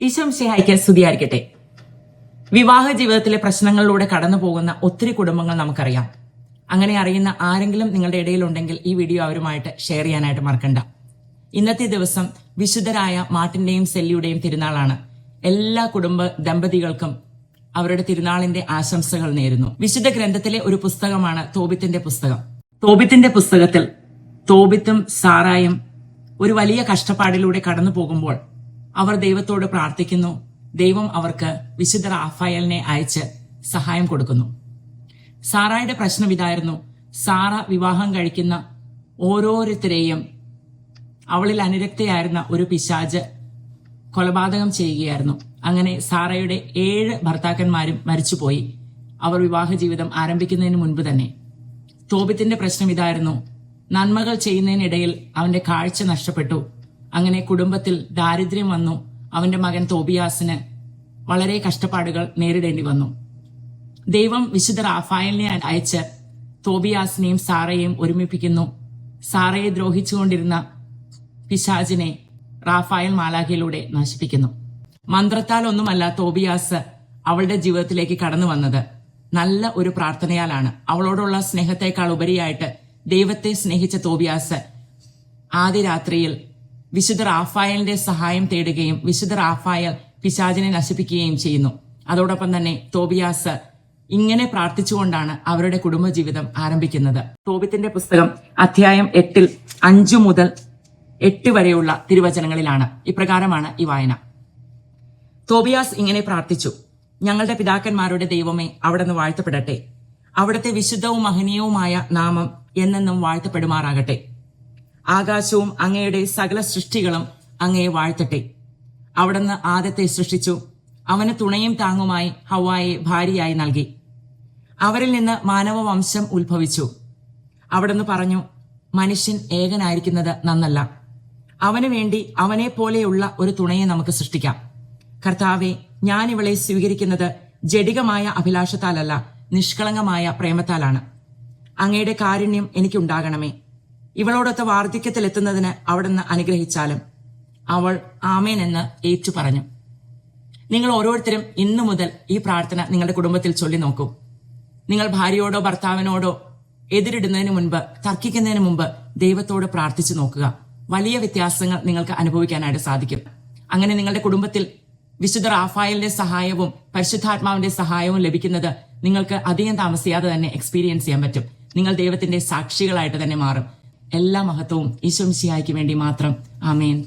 ഈശോ മിശിഹായ്ക്ക് സ്തുതിയായിരിക്കട്ടെ. വിവാഹ ജീവിതത്തിലെ പ്രശ്നങ്ങളിലൂടെ കടന്നു പോകുന്ന ഒത്തിരി കുടുംബങ്ങൾ നമുക്കറിയാം. അങ്ങനെ അറിയുന്ന ആരെങ്കിലും നിങ്ങളുടെ ഇടയിലുണ്ടെങ്കിൽ ഈ വീഡിയോ അവരുമായിട്ട് ഷെയർ ചെയ്യാനായിട്ട് മറക്കണ്ട. ഇന്നത്തെ ദിവസം വിശുദ്ധരായ മാർട്ടിന്റെയും സെല്ലിയുടെയും തിരുനാളാണ്. എല്ലാ കുടുംബ ദമ്പതികൾക്കും അവരുടെ തിരുനാളിന്റെ ആശംസകൾ നേരുന്നു. വിശുദ്ധ ഗ്രന്ഥത്തിലെ ഒരു പുസ്തകമാണ് തോബിത്തിന്റെ പുസ്തകം. തോബിത്തിന്റെ പുസ്തകത്തിൽ തോബിത്തും സാറായും ഒരു വലിയ കഷ്ടപ്പാടിലൂടെ കടന്നു പോകുമ്പോൾ അവർ ദൈവത്തോട് പ്രാർത്ഥിക്കുന്നു. ദൈവം അവർക്ക് വിശുദ്ധ റാഫായലിനെ അയച്ച് സഹായം കൊടുക്കുന്നു. സാറായുടെ പ്രശ്നം ഇതായിരുന്നു. സാറ വിവാഹം കഴിക്കുന്ന ഓരോരുത്തരെയും അവളിൽ അനുരക്തയായിരുന്ന ഒരു പിശാച് കൊലപാതകം ചെയ്യുകയായിരുന്നു. അങ്ങനെ സാറയുടെ 7 ഭർത്താക്കന്മാരും മരിച്ചുപോയി. അവർ വിവാഹ ജീവിതം ആരംഭിക്കുന്നതിന് മുൻപ് തന്നെ. തോബിത്തിന്റെ പ്രശ്നം ഇതായിരുന്നു. നന്മകൾ ചെയ്യുന്നതിനിടയിൽ അവന്റെ കാഴ്ച നഷ്ടപ്പെട്ടു. അങ്ങനെ കുടുംബത്തിൽ ദാരിദ്ര്യം വന്നു. അവന്റെ മകൻ തോബിയാസിന് വളരെ കഷ്ടപ്പാടുകൾ നേരിടേണ്ടി വന്നു. ദൈവം വിശുദ്ധ റാഫായലിനെ അയച്ച് തോബിയാസിനെയും സാറയെയും ഒരുമിപ്പിക്കുന്നു. സാറയെ ദ്രോഹിച്ചുകൊണ്ടിരുന്ന പിശാചിനെ റാഫായൽ മാലാഖയിലൂടെ നശിപ്പിക്കുന്നു. മന്ത്രത്താൽ ഒന്നുമല്ല തോബിയാസ് അവളുടെ ജീവിതത്തിലേക്ക് കടന്നു വന്നത്. നല്ല ഒരു പ്രാർത്ഥനയാലാണ്. അവളോടുള്ള സ്നേഹത്തെക്കാൾ ഉപരിയായിട്ട് ദൈവത്തെ സ്നേഹിച്ച തോബിയാസ് ആദ്യ രാത്രിയിൽ വിശുദ്ധ റാഫായലിന്റെ സഹായം തേടുകയും വിശുദ്ധ റാഫായൽ പിശാചിനെ നശിപ്പിക്കുകയും ചെയ്യുന്നു. അതോടൊപ്പം തന്നെ തോബിയാസ് ഇങ്ങനെ പ്രാർത്ഥിച്ചുകൊണ്ടാണ് അവരുടെ കുടുംബജീവിതം ആരംഭിക്കുന്നത്. തോബിത്തിന്റെ പുസ്തകം അധ്യായം 8 5 മുതൽ 8 വരെയുള്ള തിരുവചനങ്ങളിലാണ്. ഇപ്രകാരമാണ് ഈ വായന. തോബിയാസ് ഇങ്ങനെ പ്രാർത്ഥിച്ചു. ഞങ്ങളുടെ പിതാക്കന്മാരുടെ ദൈവമേ, അവിടുന്ന് വാഴ്ത്തപ്പെടട്ടെ. അവിടുത്തെ വിശുദ്ധവും മഹനീയവുമായ നാമം എന്നെന്നും വാഴ്ത്തപ്പെടുമാറാകട്ടെ. ആകാശവും അങ്ങയുടെ സകല സൃഷ്ടികളും അങ്ങയെ വാഴ്ത്തട്ടെ. അവിടുന്ന് ആദത്തെ സൃഷ്ടിച്ചു. അവന് തുണയും താങ്ങുമായി ഹവ്വായെ ഭാര്യയായി നൽകി. അവരിൽ നിന്ന് മാനവവംശം ഉത്ഭവിച്ചു. അവിടുന്ന് പറഞ്ഞു, മനുഷ്യൻ ഏകനായിരിക്കുന്നത് നന്നല്ല. അവന് വേണ്ടി അവനെ പോലെയുള്ള ഒരു തുണയെ നമുക്ക് സൃഷ്ടിക്കാം. കർത്താവെ, ഞാൻ ഇവളെ സ്വീകരിക്കുന്നത് ജഡികമായ അഭിലാഷത്താലല്ല, നിഷ്കളങ്കമായ പ്രേമത്താലാണ്. അങ്ങയുടെ കാരുണ്യം എനിക്കുണ്ടാകണമേ. ഇവളോടൊത്ത് വാർദ്ധക്യത്തിലെത്തുന്നതിന് അവിടുന്ന് അനുഗ്രഹിച്ചാലും. അവൾ ആമേൻ എന്ന് ഏറ്റു പറഞ്ഞു. നിങ്ങൾ ഓരോരുത്തരും ഇന്നു മുതൽ ഈ പ്രാർത്ഥന നിങ്ങളുടെ കുടുംബത്തിൽ ചൊല്ലി നോക്കൂ. നിങ്ങൾ ഭാര്യയോടോ ഭർത്താവിനോടോ എതിരിടുന്നതിന് മുൻപ്, തർക്കിക്കുന്നതിന് മുമ്പ് ദൈവത്തോട് പ്രാർത്ഥിച്ചു നോക്കുക. വലിയ വ്യത്യാസങ്ങൾ നിങ്ങൾക്ക് അനുഭവിക്കാനായിട്ട് സാധിക്കും. അങ്ങനെ നിങ്ങളുടെ കുടുംബത്തിൽ വിശുദ്ധ റാഫായലിന്റെ സഹായവും പരിശുദ്ധാത്മാവിന്റെ സഹായവും ലഭിക്കുന്നത് നിങ്ങൾക്ക് അധികം താമസിയാതെ തന്നെ എക്സ്പീരിയൻസ് ചെയ്യാൻ പറ്റും. നിങ്ങൾ ദൈവത്തിന്റെ സാക്ഷികളായിട്ട് തന്നെ മാറും. എല്ലാ മഹത്വവും ഈശോ മിശിഹായ്ക്ക് വേണ്ടി മാത്രം. ആമേൻ.